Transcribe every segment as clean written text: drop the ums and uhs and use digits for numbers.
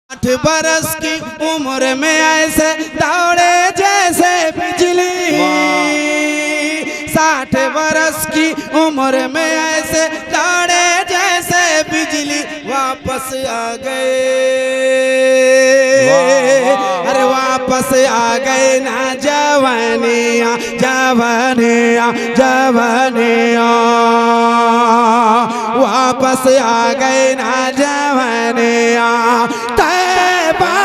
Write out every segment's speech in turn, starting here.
8 बरस की उम्र में ऐसे दौड़े जैसे बिजली, 60 बरस की उम्र में ऐसे दौड़े जैसे बिजली, वापस आ गए। अरे वापस आ गए ना जवानियाँ जवानियाँ जवानियाँ, वापस आ गए ना जवानियाँ। तैबा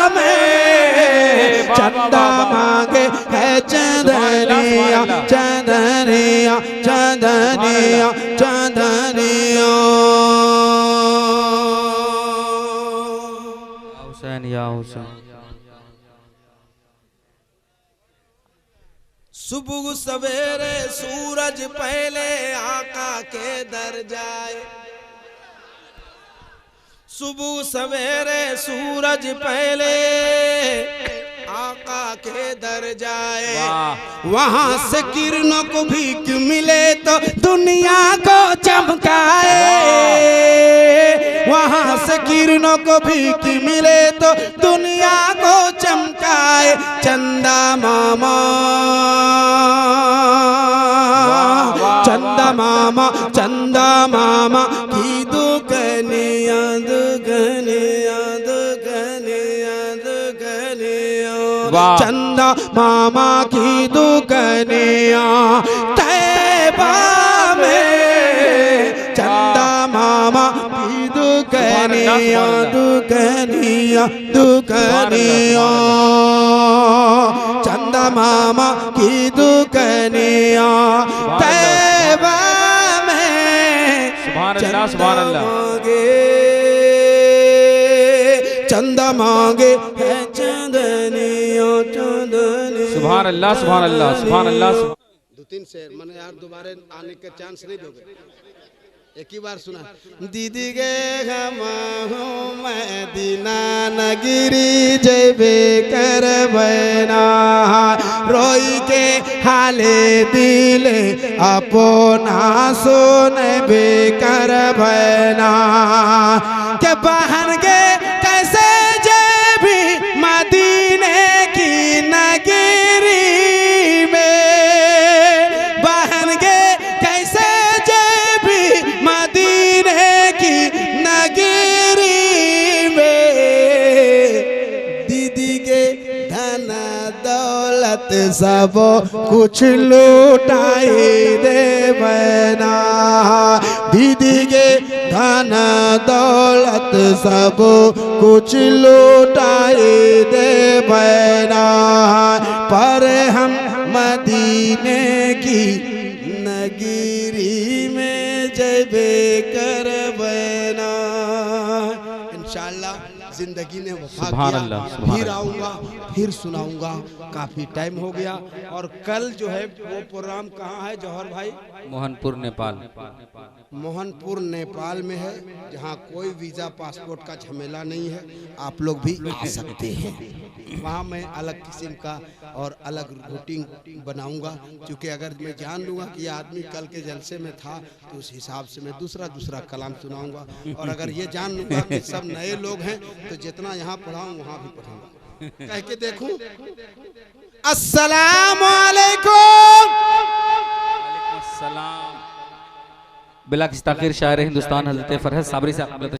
में चंदा मांगे है चंदनिया चंदनिया चंदनिया चंदनिया। हुसैन या हुसैन। सुबह सवेरे सूरज पहले आका के दर जाए, सुबह सवेरे सूरज पहले आका के दर जाए। वहां से किरणों को भीख मिले तो दुनिया को चमकाए, वहां से किरणों को भीख मिले तो दुनिया को चमकाए। चंदा मामा चंदा मामा चंदा मामा की दुकनिया दुकनिया दुकनिया दुकनिया, चंदा मामा की दुकनिया। तैबा में चंदा मामा की दुकनिया दुकनिया दुकनिया, चंदा मामा की दुकनिया। तैबा में चंदा मांगे चंदा मांगे है चंदनिया चंदनिया। सुभान अल्लाह सुभान अल्लाह सुभान अल्लाह। 2-3 शेर मैंने यार दोबारा आने का चांस नहीं दोगे, एक ही बार सुना। दीदी गे हम मदीना नगरी जेबे कर बना, रोई के हाले दिले अपना सोने बेकर बना। के बहन गे कैसे जेबी मदीने की नगरी में, बहन गे कैसे जेबी मदीने की नगरी में। दीदी के धन दौलत सब कुछ लूटाए दे बना, दीदी के धन दौलत सब कुछ लूटाए दे बना। पर हम मदीने की नगरी में जबे कर बना। इंशाअल्लाह जिंदगी ने वफा किया, फिर आऊँगा फिर सुनाऊंगा। काफी टाइम हो गया और कल जो है वो प्रोग्राम कहाँ है जौहर भाई? मोहनपुर नेपाल। मोहनपुर नेपाल में है, जहाँ कोई वीज़ा पासपोर्ट का झमेला नहीं है, आप लोग भी आ सकते हैं। वहाँ मैं अलग किस्म का और अलग रूटीन बनाऊंगा, क्योंकि अगर मैं जान लूँगा कि ये आदमी कल के जलसे में था तो उस हिसाब से मैं दूसरा कलाम सुनाऊंगा। और अगर ये जान लूँगा कि सब नए लोग हैं तो जितना यहाँ पढ़ाऊँ वहाँ भी पढ़ूँगा। कह के देखूँ। अस्सलाम वालेकुम। बिला किसी ताखिर शायर हिंदुस्तान हज़रत फरहत साबरी साहब।